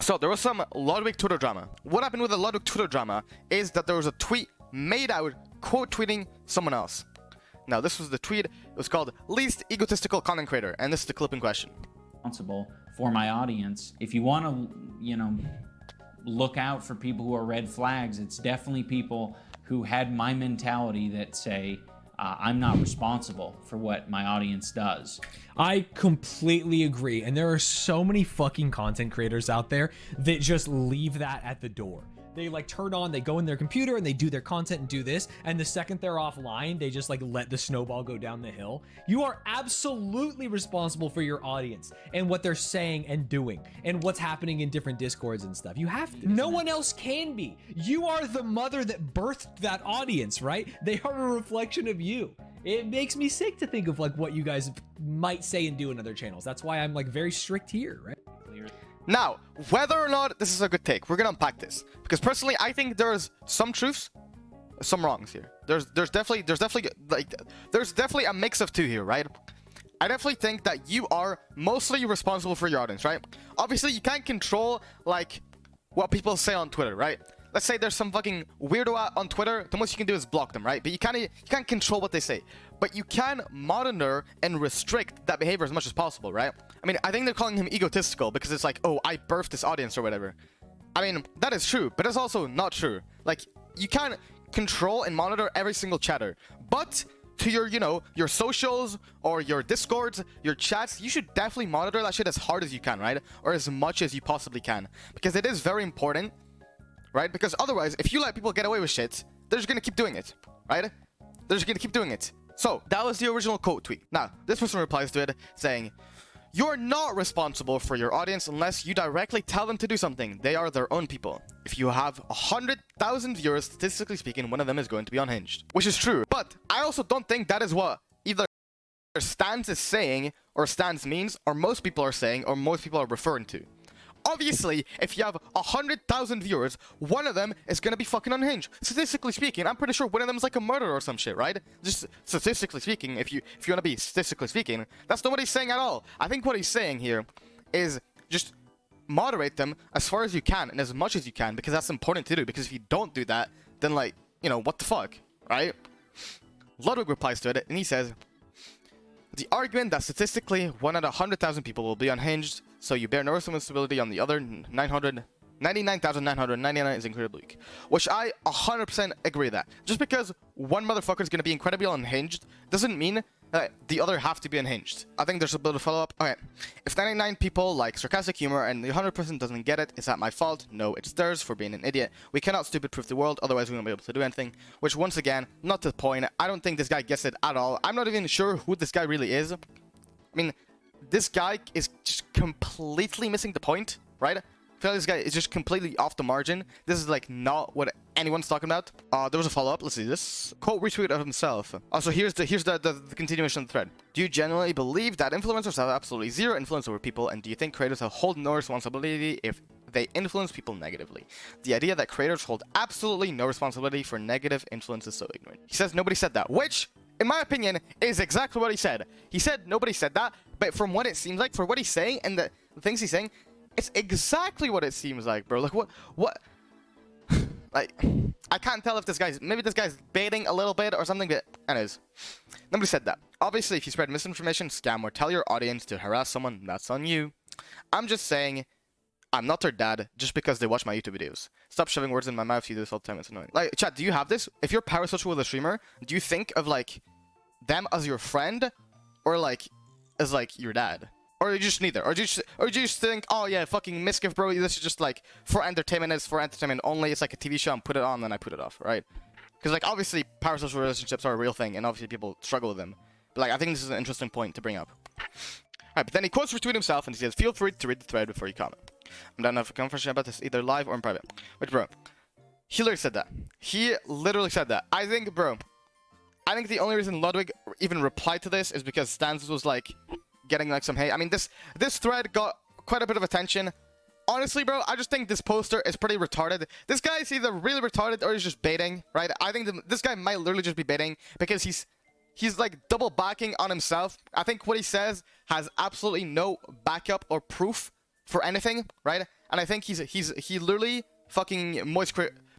So there was some Ludwig Twitter drama. What happened with the Ludwig Twitter drama is that there was a tweet made out quote tweeting someone else. Now this was the tweet. It was called "Least Egotistical Content Creator," and this is the clip in question. Responsible for my audience. If you want to, you know, look out for people who are red flags, it's definitely people who had my mentality that say, I'm not responsible for what my audience does. I completely agree. And there are so many fucking content creators out there that just leave that at the door. They like turn on, they go in their computer and they do their content and do this. And the second they're offline, they just like let the snowball go down the hill. You are absolutely responsible for your audience and what they're saying and doing and what's happening in different discords and stuff. You have to. No one else can be. You are the mother that birthed that audience, right? They are a reflection of you. It makes me sick to think of like what you guys might say and do in other channels. That's why I'm like very strict here, right? Now, whether or not this is a good take, we're gonna unpack this because personally, I think there's some truths, some wrongs here. There's definitely a mix of two here, right? I definitely think that you are mostly responsible for your audience, right? Obviously, you can't control like what people say on Twitter, right? Let's say there's some fucking weirdo on Twitter. The most you can do is block them, right? But you can't control what they say. But you can monitor and restrict that behavior as much as possible, right? I mean, I think they're calling him egotistical because it's like, oh, I birthed this audience or whatever. I mean, that is true, but it's also not true. Like, you can control and monitor every single chatter. But to your, you know, your socials or your discords, your chats, you should definitely monitor that shit as hard as you can, right? Or as much as you possibly can. Because it is very important, right? Because otherwise, if you let people get away with shit, they're just gonna keep doing it, right? They're just gonna keep doing it. So, that was the original quote tweet. Now, this person replies to it saying, "You're not responsible for your audience unless you directly tell them to do something. They are their own people. If you have 100,000 viewers, statistically speaking, one of them is going to be unhinged." Which is true. But I also don't think that is what either Stans is saying, or Stans means, or most people are saying, or most people are referring to. Obviously, if you have 100,000 viewers, one of them is gonna be fucking unhinged. Statistically speaking, I'm pretty sure one of them is like a murderer or some shit, right? Just statistically speaking, if you wanna be statistically speaking, that's not what he's saying at all. I think what he's saying here is just moderate them as far as you can and as much as you can, because that's important to do. Because if you don't do that, then like, you know, what the fuck, right? Ludwig replies to it and he says, "The argument that statistically 1 out of 100,000 people will be unhinged, so you bear no responsibility on the other 99,999 is incredibly weak." Which I 100% agree that. Just because one motherfucker is going to be incredibly unhinged doesn't mean that the other have to be unhinged. I think there's a bit of follow-up. Okay, if 99 people like sarcastic humor and the 100% doesn't get it, is that my fault? No, it's theirs for being an idiot. We cannot stupid-proof the world, otherwise we won't be able to do anything. Which, once again, not to the point. I don't think this guy gets it at all. I'm not even sure who this guy really is. I mean, this guy is just completely missing the point, right? I feel like this guy is just completely off the margin. This is like not what anyone's talking about. There was a follow-up. Let's see this. Quote retweet of himself. Also, here's the continuation of the thread. "Do you genuinely believe that influencers have absolutely zero influence over people, and do you think creators hold no responsibility if they influence people negatively? The idea that creators hold absolutely no responsibility for negative influence is so ignorant." He says nobody said that, which, in my opinion, is exactly what he said. He said nobody said that, but from what it seems like, for what he's saying and the things he's saying, it's exactly what it seems like, bro. Like, what? Like, I can't tell if maybe this guy's baiting a little bit or something, but anyways, nobody said that. Obviously, if you spread misinformation, scam, or tell your audience to harass someone, that's on you. I'm just saying, I'm not their dad just because they watch my YouTube videos. Stop shoving words in my mouth. You do this all the time. It's annoying. Like, chat, do you have this? If you're parasocial with a streamer, do you think of like them as your friend, or like as like your dad? Or you just neither? Or do you just think, oh yeah, fucking misgift, bro, this is just like for entertainment, it's for entertainment only, it's like a TV show, and put it on, then I put it off, right? Because like obviously parasocial relationships are a real thing, and obviously people struggle with them. But like I think this is an interesting point to bring up. Alright, but then he quotes retweet himself and he says, "Feel free to read the thread before you comment. I'm down to have a conversation about this either live or in private." Which, bro, he literally said that. He literally said that. I think, bro, I think the only reason Ludwig even replied to this is because Stans was like getting like some hate. I mean, this thread got quite a bit of attention. Honestly, bro, I just think this poster is pretty retarded. This guy is either really retarded or he's just baiting, right? I think this guy might literally just be baiting because he's like double backing on himself. I think what he says has absolutely no backup or proof for anything, right? And I think he literally fucking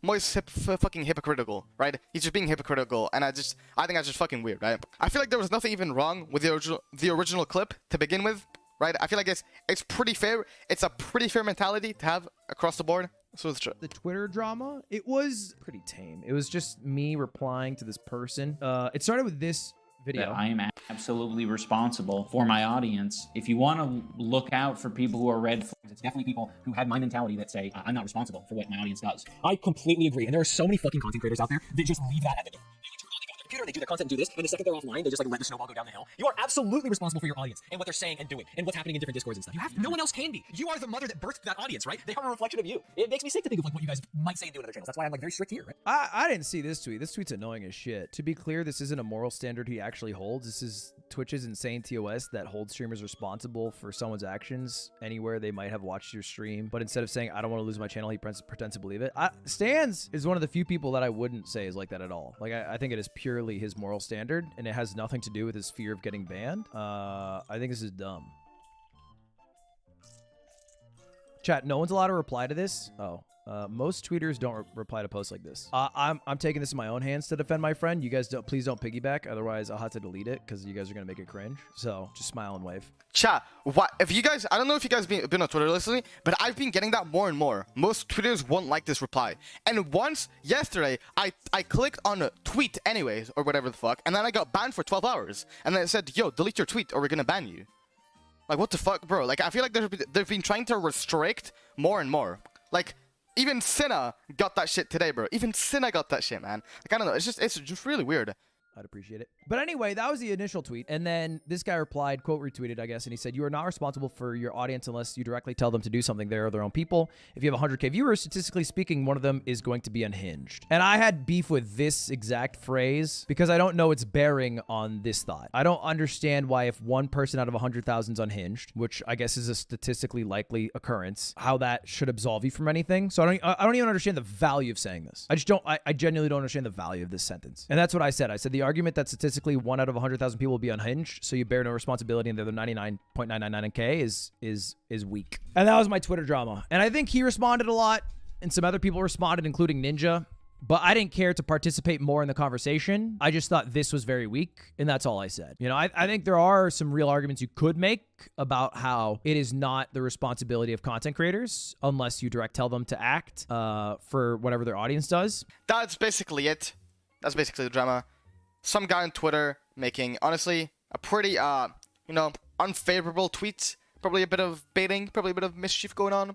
fucking hypocritical, right? He's just being hypocritical, and I think that's just fucking weird, right? I feel like there was nothing even wrong with the original clip to begin with, right? I feel like it's pretty fair. It's a pretty fair mentality to have across the board. So it's true. The Twitter drama, it was pretty tame. It was just me replying to this person. It started with this video. I am absolutely responsible for my audience. If you want to look out for people who are red flags, it's definitely people who had my mentality that say, I'm not responsible for what my audience does. I completely agree. And there are so many fucking content creators out there that just leave that at the door. They turn on, they go on their computer, they do their content, do this, and the second they're offline, they just like let the snowball go down the hill. You are absolutely responsible for your audience and what they're saying and doing and what's happening in different discords and stuff. No one else can be. You are the mother that birthed that audience, right? They are a reflection of you. It makes me sick to think of like what you guys might say and do in other channels. That's why I'm like very strict here, right? I didn't see this tweet. This tweet's annoying as shit. To be clear, this isn't a moral standard he actually holds. This is Twitch's insane TOS that holds streamers responsible for someone's actions anywhere they might have watched your stream. But instead of saying, I don't want to lose my channel, he pretends to believe it. Stans is one of the few people that I wouldn't say is like that at all. Like, I think it is purely his moral standard, and it has nothing to do with his fear of getting banned. I think this is dumb. Chat, no one's allowed to reply to this. Oh. Most tweeters don't reply to posts like this. I'm taking this in my own hands to defend my friend. You guys please don't piggyback, otherwise I'll have to delete it because you guys are gonna make it cringe. So just smile and wave. Chat, what if you guys? I don't know if you guys been on Twitter recently, but I've been getting that more and more. Most tweeters won't like this reply. And once yesterday, I clicked on a tweet anyways or whatever the fuck, and then I got banned for 12 hours. And then it said, "Yo, delete your tweet or we're gonna ban you." Like what the fuck, bro? Like I feel like they've been trying to restrict more and more. Like. Even Cinna got that shit today, bro. Even Cinna got that shit, man. Like, I don't know. It's just really weird. I'd appreciate it. But anyway, that was the initial tweet. And then this guy replied, quote retweeted, I guess, and he said, you are not responsible for your audience unless you directly tell them to do something. They are their own people. If you have 100K viewers, statistically speaking, one of them is going to be unhinged. And I had beef with this exact phrase because I don't know its bearing on this thought. I don't understand why if one person out of 100,000 is unhinged, which I guess is a statistically likely occurrence, how that should absolve you from anything. So I don't even understand the value of saying this. I genuinely don't understand the value of this sentence. And that's what I said. I said the argument that statistically 1 out of 100,000 people will be unhinged, so you bear no responsibility, and the other 99.999K is weak. And that was my Twitter drama. And I think he responded a lot, and some other people responded, including Ninja. But I didn't care to participate more in the conversation. I just thought this was very weak, and that's all I said. You know, I think there are some real arguments you could make about how it is not the responsibility of content creators unless you tell them to act for whatever their audience does. That's basically it. That's basically the drama. Some guy on Twitter making, honestly, a pretty, unfavorable tweet. Probably a bit of baiting, probably a bit of mischief going on.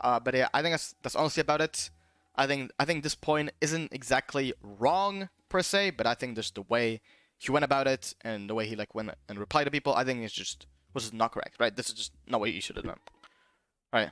But yeah, I think that's honestly about it. I think this point isn't exactly wrong per se, but I think just the way he went about it and the way he went and replied to people, I think was just not correct, right? This is just not what you should have done. All right.